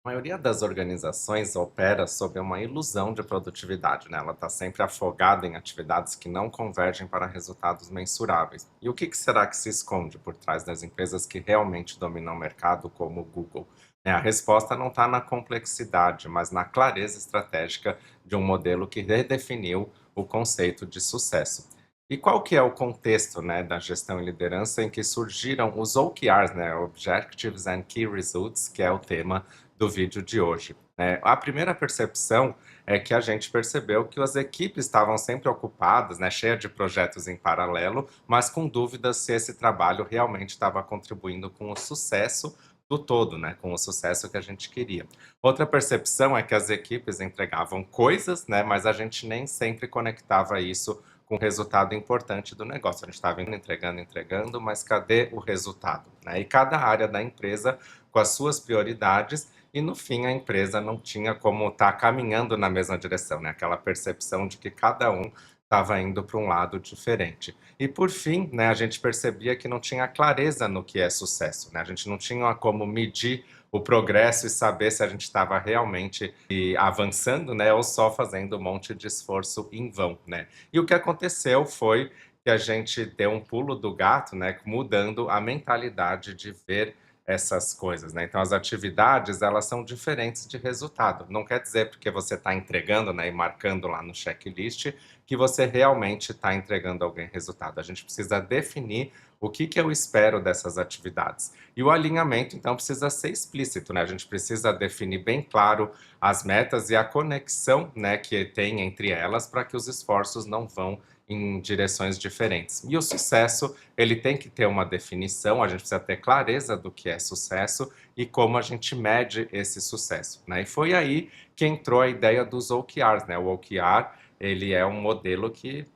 A maioria das organizações opera sob uma ilusão de produtividade, né? Ela está sempre afogada em atividades que não convergem para resultados mensuráveis. E o que será que se esconde por trás das empresas que realmente dominam o mercado, como o Google? A resposta não está na complexidade, mas na clareza estratégica de um modelo que redefiniu o conceito de sucesso. E qual que é o contexto, né, da gestão e liderança em que surgiram os OKRs, né, Objectives and Key Results, que é o tema do vídeo de hoje, né? A primeira percepção é que a gente percebeu que as equipes estavam sempre ocupadas, né, cheia de projetos em paralelo, mas com dúvidas se esse trabalho realmente estava contribuindo com o sucesso do todo, né, com o sucesso que a gente queria. Outra percepção é que as equipes entregavam coisas, né, mas a gente nem sempre conectava isso com o resultado importante do negócio. A gente estava entregando, entregando, mas cadê o resultado, né? E cada área da empresa com as suas prioridades e no fim a empresa não tinha como estar caminhando na mesma direção, né? Aquela percepção de que cada um estava indo para um lado diferente. E por fim, né, a gente percebia que não tinha clareza no que é sucesso, né? A gente não tinha como medir o progresso e saber se a gente estava realmente avançando, né, ou só fazendo um monte de esforço em vão, né? E o que aconteceu foi que a gente deu um pulo do gato, né, mudando a mentalidade de ver essas coisas, né? Então as atividades, elas são diferentes de resultado. Não quer dizer porque você está entregando, né, e marcando lá no checklist, que você realmente está entregando alguém resultado. A gente precisa definir o que eu espero dessas atividades. E o alinhamento, então, precisa ser explícito, né? A gente precisa definir bem claro as metas e a conexão, né, que tem entre elas para que os esforços não vão em direções diferentes. E o sucesso, ele tem que ter uma definição, a gente precisa ter clareza do que é sucesso e como a gente mede esse sucesso, né? E foi aí que entrou a ideia dos OKRs, né? O OKR, ele é um modelo que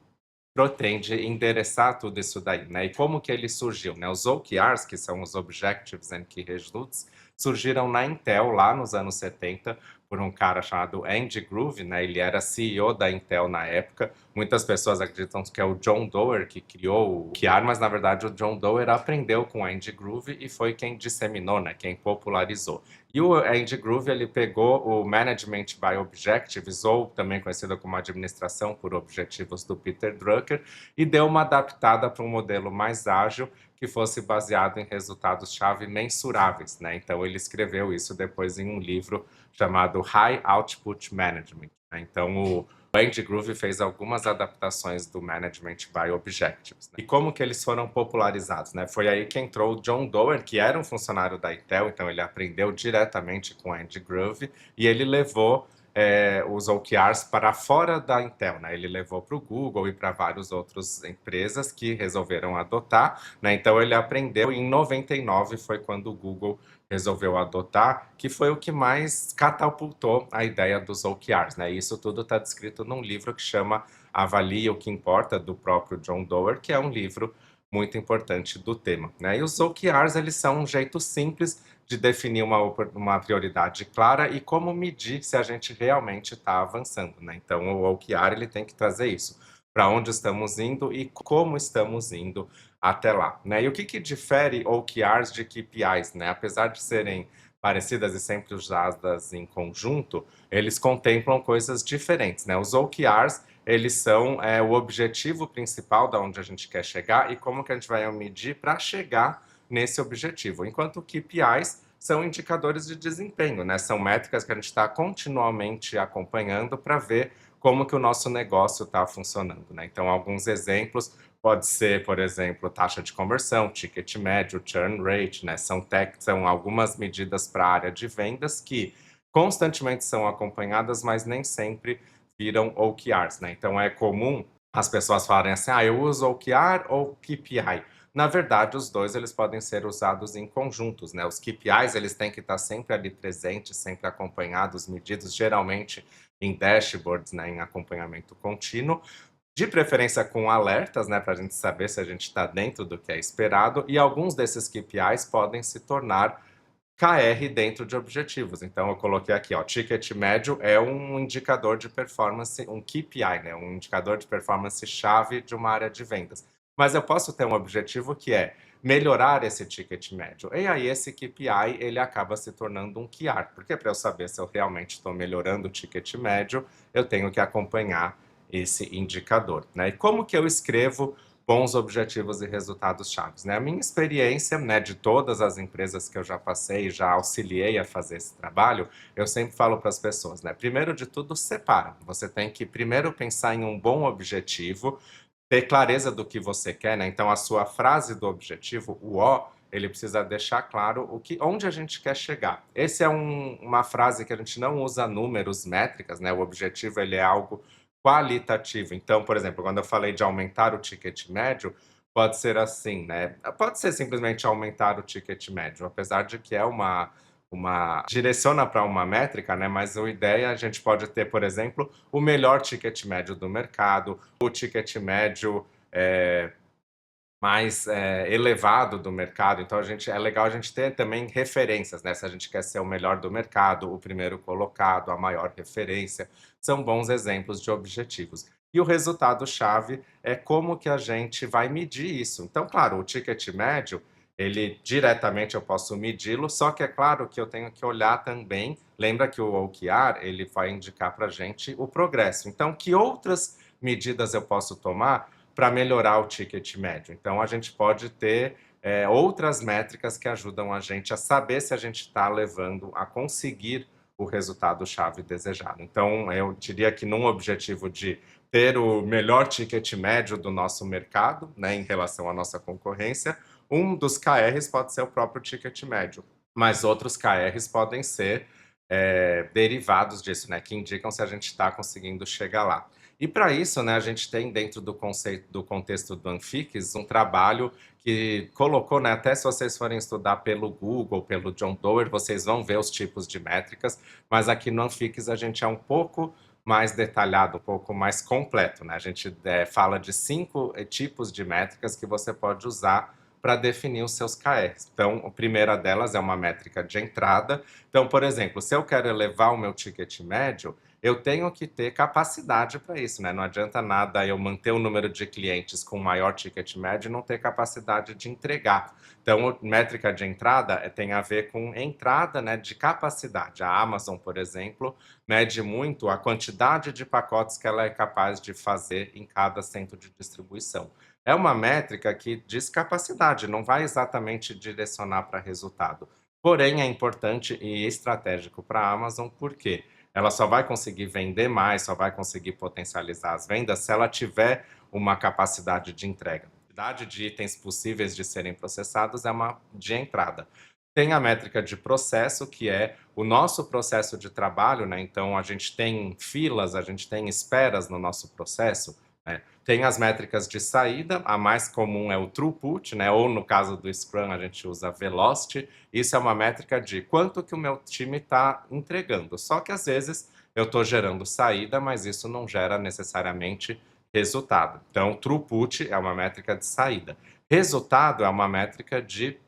pretende endereçar tudo isso daí, né? E como que ele surgiu, né? Os OKRs, que são os Objectives and Key Results, surgiram na Intel lá nos anos 70 por um cara chamado Andy Grove, né? Ele era CEO da Intel na época. Muitas pessoas acreditam que é o John Doerr que criou o OKR, mas na verdade o John Doerr aprendeu com o Andy Grove e foi quem disseminou, né? Quem popularizou. E o Andy Grove, ele pegou o Management by Objectives, ou também conhecido como Administração por Objetivos do Peter Drucker, e deu uma adaptada para um modelo mais ágil que fosse baseado em resultados-chave mensuráveis, né? Então ele escreveu isso depois em um livro chamado High Output Management, né? Então o Andy Grove fez algumas adaptações do Management by Objectives, né? E como que eles foram popularizados, né? Foi aí que entrou o John Doerr, que era um funcionário da Intel, então ele aprendeu diretamente com Andy Grove e ele levou os OKRs para fora da Intel, né? Ele levou para o Google e para várias outras empresas que resolveram adotar, né? Então ele aprendeu e em 99 foi quando o Google resolveu adotar, que foi o que mais catapultou a ideia dos OKRs, né? Isso tudo está descrito num livro que chama Avalie o que Importa, do próprio John Doerr, que é um livro muito importante do tema, né? E os OKRs, eles são um jeito simples de definir uma prioridade clara e como medir se a gente realmente está avançando, né? Então, o OKR, ele tem que trazer isso, para onde estamos indo e como estamos indo até lá, né? E o que difere OKRs de KPIs, né? Apesar de serem parecidas e sempre usadas em conjunto, eles contemplam coisas diferentes, né? Os OKRs, eles são o objetivo principal da onde a gente quer chegar e como que a gente vai medir para chegar nesse objetivo, enquanto KPIs são indicadores de desempenho, né? São métricas que a gente está continuamente acompanhando para ver como que o nosso negócio está funcionando, né? Então, alguns exemplos pode ser, por exemplo, taxa de conversão, ticket médio, churn rate, né? São algumas medidas para a área de vendas que constantemente são acompanhadas, mas nem sempre viram OKRs, né? Então, é comum as pessoas falarem assim, eu uso OKR ou KPI. Na verdade, os dois eles podem ser usados em conjuntos, né? Os KPIs eles têm que estar sempre ali presentes, sempre acompanhados, medidos, geralmente em dashboards, né, em acompanhamento contínuo, de preferência com alertas, né, para a gente saber se a gente está dentro do que é esperado, e alguns desses KPIs podem se tornar KR dentro de objetivos. Então, eu coloquei aqui, ó, ticket médio é um indicador de performance, um KPI, né, um indicador de performance chave de uma área de vendas. Mas eu posso ter um objetivo que é melhorar esse ticket médio. E aí esse KPI, ele acaba se tornando um QR, porque para eu saber se eu realmente estou melhorando o ticket médio, eu tenho que acompanhar esse indicador, né? E como que eu escrevo bons objetivos e resultados chaves, né? A minha experiência, né, de todas as empresas que eu já passei, já auxiliei a fazer esse trabalho, eu sempre falo para as pessoas, né? Primeiro de tudo, separa. Você tem que primeiro pensar em um bom objetivo, ter clareza do que você quer, né? Então a sua frase do objetivo, o O, ele precisa deixar claro onde a gente quer chegar. Esse é uma frase que a gente não usa números, métricas, né? O objetivo ele é algo qualitativo. Então, por exemplo, quando eu falei de aumentar o ticket médio, pode ser assim, né? Pode ser simplesmente aumentar o ticket médio, apesar de que é uma direciona para uma métrica, né? Mas a ideia a gente pode ter, por exemplo, o melhor ticket médio do mercado, o ticket médio mais elevado do mercado. Então é legal a gente ter também referências, né? Se a gente quer ser o melhor do mercado, o primeiro colocado, a maior referência, são bons exemplos de objetivos. E o resultado-chave é como que a gente vai medir isso. Então, claro, o ticket médio, ele diretamente eu posso medi-lo, só que é claro que eu tenho que olhar também, lembra que o OKR, ele vai indicar para a gente o progresso. Então, que outras medidas eu posso tomar para melhorar o ticket médio? Então, a gente pode ter outras métricas que ajudam a gente a saber se a gente está levando a conseguir o resultado-chave desejado. Então, eu diria que num objetivo de ter o melhor ticket médio do nosso mercado, né, em relação à nossa concorrência, um dos KRs pode ser o próprio ticket médio, mas outros KRs podem ser derivados disso, né, que indicam se a gente está conseguindo chegar lá. E para isso, né, a gente tem dentro do conceito, do contexto do Anfix, um trabalho que colocou, né, até se vocês forem estudar pelo Google, pelo John Doerr, vocês vão ver os tipos de métricas, mas aqui no Anfix a gente é um pouco mais detalhado, um pouco mais completo, né? A gente fala de 5 tipos de métricas que você pode usar para definir os seus KRs. Então, a primeira delas é uma métrica de entrada. Então, por exemplo, se eu quero elevar o meu ticket médio, eu tenho que ter capacidade para isso, né? Não adianta nada eu manter o número de clientes com maior ticket médio e não ter capacidade de entregar. Então, métrica de entrada tem a ver com entrada, né, de capacidade. A Amazon, por exemplo, mede muito a quantidade de pacotes que ela é capaz de fazer em cada centro de distribuição. É uma métrica que diz capacidade, não vai exatamente direcionar para resultado. Porém, é importante e estratégico para a Amazon, porque ela só vai conseguir vender mais, só vai conseguir potencializar as vendas se ela tiver uma capacidade de entrega. A quantidade de itens possíveis de serem processados é uma de entrada. Tem a métrica de processo, que é o nosso processo de trabalho, né? Então, a gente tem filas, a gente tem esperas no nosso processo, né? Tem as métricas de saída, a mais comum é o throughput, né? Ou no caso do Scrum, a gente usa velocity. Isso é uma métrica de quanto que o meu time está entregando. Só que às vezes eu estou gerando saída, mas isso não gera necessariamente resultado. Então, throughput é uma métrica de saída. Resultado é uma métrica de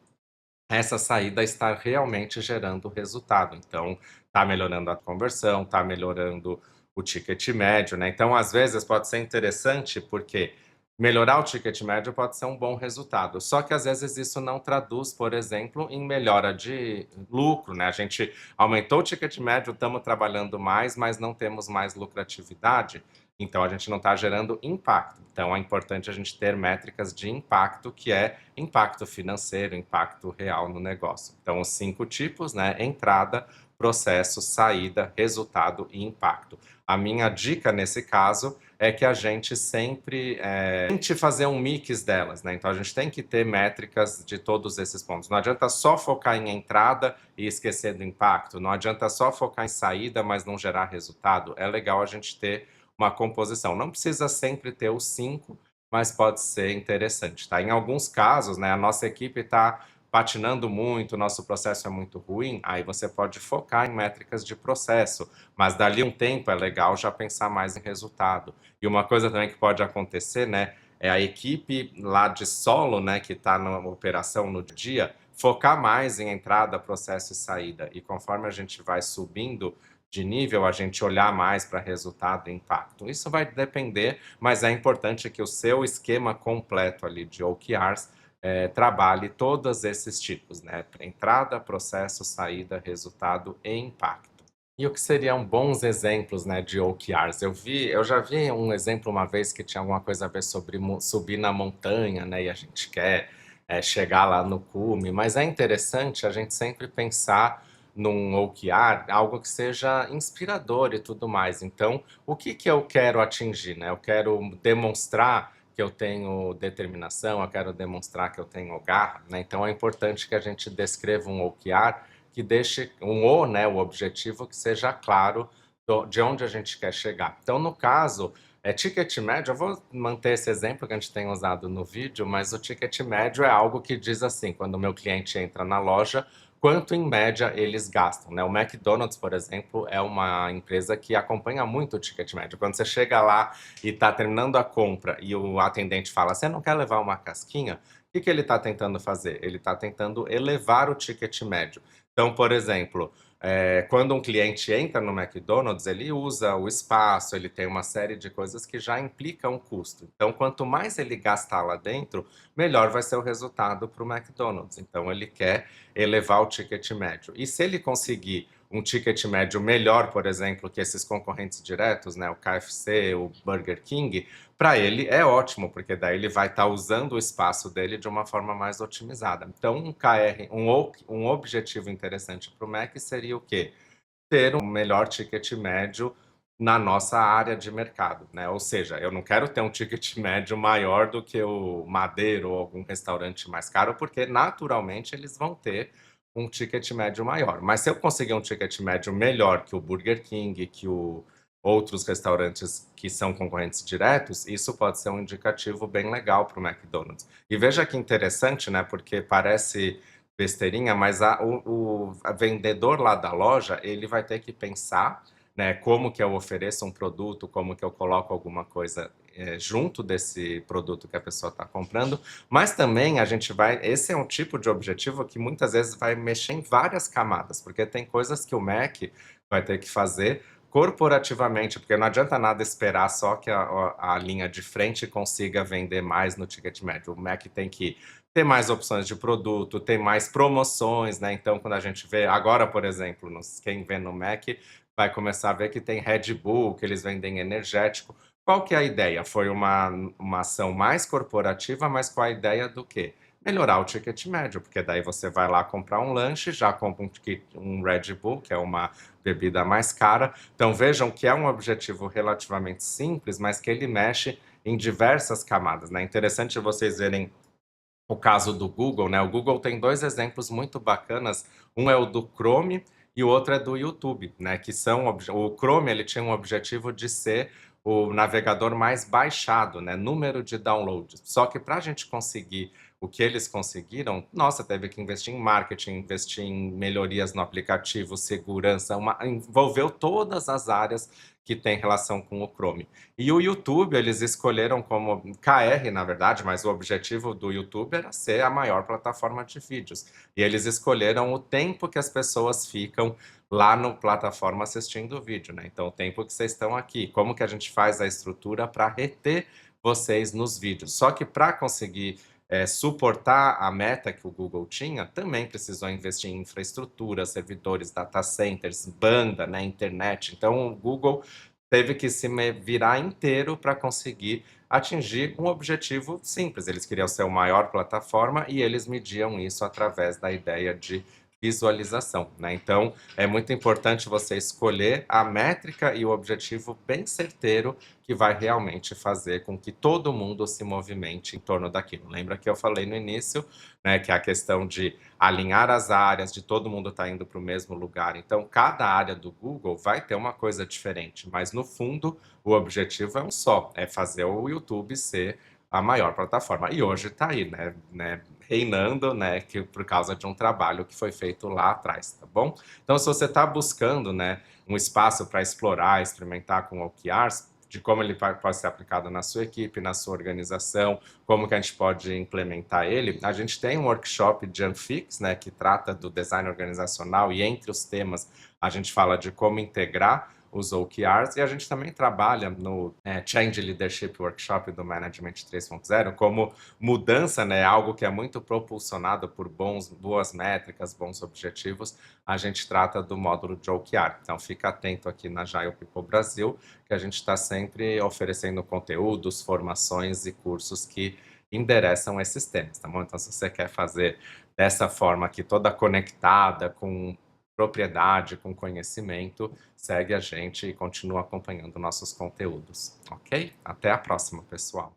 essa saída estar realmente gerando resultado. Então, está melhorando a conversão, está melhorando o ticket médio, né? Então, às vezes, pode ser interessante porque melhorar o ticket médio pode ser um bom resultado. Só que, às vezes, isso não traduz, por exemplo, em melhora de lucro, né? A gente aumentou o ticket médio, estamos trabalhando mais, mas não temos mais lucratividade. Então, a gente não está gerando impacto. Então, é importante a gente ter métricas de impacto, que é impacto financeiro, impacto real no negócio. Então, os 5 tipos, né? Entrada, processo, saída, resultado e impacto. A minha dica nesse caso é que a gente sempre tente fazer um mix delas, né? Então, a gente tem que ter métricas de todos esses pontos. Não adianta só focar em entrada e esquecer do impacto. Não adianta só focar em saída, mas não gerar resultado. É legal a gente ter uma composição. Não precisa sempre ter os 5, mas pode ser interessante, tá? Em alguns casos, né, a nossa equipe está patinando muito, o nosso processo é muito ruim, aí você pode focar em métricas de processo, mas dali um tempo é legal já pensar mais em resultado. E uma coisa também que pode acontecer, né, é a equipe lá de solo, né, que está na operação no dia, focar mais em entrada, processo e saída. E conforme a gente vai subindo de nível, a gente olhar mais para resultado e impacto. Isso vai depender, mas é importante que o seu esquema completo ali de OKRs trabalhe todos esses tipos, né? Entrada, processo, saída, resultado e impacto. E o que seriam bons exemplos, né, de OKRs? Eu já vi um exemplo uma vez que tinha alguma coisa a ver sobre subir na montanha, né, e a gente quer chegar lá no cume, mas é interessante a gente sempre pensar num OKR, algo que seja inspirador e tudo mais. Então, o que que eu quero atingir, né? Eu quero demonstrar que eu tenho determinação, eu quero demonstrar que eu tenho garra, né? Então é importante que a gente descreva um OKR que deixe né, o objetivo que seja claro de onde a gente quer chegar. Então, no caso, ticket médio, eu vou manter esse exemplo que a gente tem usado no vídeo, mas o ticket médio é algo que diz assim, quando o meu cliente entra na loja, quanto em média eles gastam, né? O McDonald's, por exemplo, é uma empresa que acompanha muito o ticket médio. Quando você chega lá e está terminando a compra e o atendente fala, você não quer levar uma casquinha? O que ele está tentando fazer? Ele está tentando elevar o ticket médio. Então, por exemplo, quando um cliente entra no McDonald's, ele usa o espaço, ele tem uma série de coisas que já implicam um custo. Então, quanto mais ele gastar lá dentro, melhor vai ser o resultado para o McDonald's. Então, ele quer elevar o ticket médio. E se ele conseguir um ticket médio melhor, por exemplo, que esses concorrentes diretos, né, o KFC, o Burger King, para ele é ótimo, porque daí ele vai estar usando o espaço dele de uma forma mais otimizada. Então, um objetivo interessante para o Mac seria o quê? Ter um melhor ticket médio na nossa área de mercado, né? Ou seja, eu não quero ter um ticket médio maior do que o Madeiro ou algum restaurante mais caro, porque naturalmente eles vão ter um ticket médio maior. Mas se eu conseguir um ticket médio melhor que o Burger King, que o outros restaurantes que são concorrentes diretos, isso pode ser um indicativo bem legal para o McDonald's. E veja que interessante, né? Porque parece besteirinha, mas a vendedor lá da loja, ele vai ter que pensar, né, como que eu ofereço um produto, como que eu coloco alguma coisa junto desse produto que a pessoa está comprando, mas também a gente vai, esse é um tipo de objetivo que muitas vezes vai mexer em várias camadas, porque tem coisas que o Mac vai ter que fazer corporativamente, porque não adianta nada esperar só que a linha de frente consiga vender mais no ticket médio. O Mac tem que ter mais opções de produto, ter mais promoções, né? Então, quando a gente vê agora, por exemplo, quem vê no Mac vai começar a ver que tem Red Bull, que eles vendem energético. Qual que é a ideia? Foi uma ação mais corporativa, mas com a ideia do quê? Melhorar o ticket médio, porque daí você vai lá comprar um lanche, já compra um Red Bull, que é uma bebida mais cara. Então vejam que é um objetivo relativamente simples, mas que ele mexe em diversas camadas, né? Interessante vocês verem o caso do Google, né? O Google tem dois exemplos muito bacanas. Um é o do Chrome e o outro é do YouTube, né? Que são o Chrome ele tinha um objetivo de ser o navegador mais baixado, né? Número de downloads. Só que para a gente conseguir o que eles conseguiram, nossa, teve que investir em marketing, investir em melhorias no aplicativo, segurança, envolveu todas as áreas que tem relação com o Chrome. E o YouTube, eles escolheram como KR, na verdade, mas o objetivo do YouTube era ser a maior plataforma de vídeos. E eles escolheram o tempo que as pessoas ficam lá no plataforma assistindo o vídeo, né? Então, o tempo que vocês estão aqui. Como que a gente faz a estrutura para reter vocês nos vídeos? Só que para conseguir suportar a meta que o Google tinha, também precisou investir em infraestrutura, servidores, data centers, banda, né, internet. Então, o Google teve que virar inteiro para conseguir atingir um objetivo simples. Eles queriam ser a maior plataforma e eles mediam isso através da ideia de visualização, né? Então, é muito importante você escolher a métrica e o objetivo bem certeiro que vai realmente fazer com que todo mundo se movimente em torno daquilo. Lembra que eu falei no início, né, que é a questão de alinhar as áreas, de todo mundo estar indo para o mesmo lugar. Então, cada área do Google vai ter uma coisa diferente, mas no fundo, o objetivo é um só, é fazer o YouTube ser a maior plataforma. E hoje está aí, né, reinando, né, que por causa de um trabalho que foi feito lá atrás, tá bom? Então, se você está buscando, né, um espaço para explorar, experimentar com OKRs, de como ele pode ser aplicado na sua equipe, na sua organização, como que a gente pode implementar ele, a gente tem um workshop de Unfix, né, que trata do design organizacional e entre os temas a gente fala de como integrar os OKRs, e a gente também trabalha no Change Leadership Workshop do Management 3.0 como mudança, né, algo que é muito propulsionado por boas métricas, bons objetivos. A gente trata do módulo de OKR. Então fica atento aqui na Agile People Brasil, que a gente está sempre oferecendo conteúdos, formações e cursos que endereçam esses temas, tá bom? Então, se você quer fazer dessa forma aqui, toda conectada, com propriedade, com conhecimento, segue a gente e continua acompanhando nossos conteúdos, ok? Até a próxima, pessoal!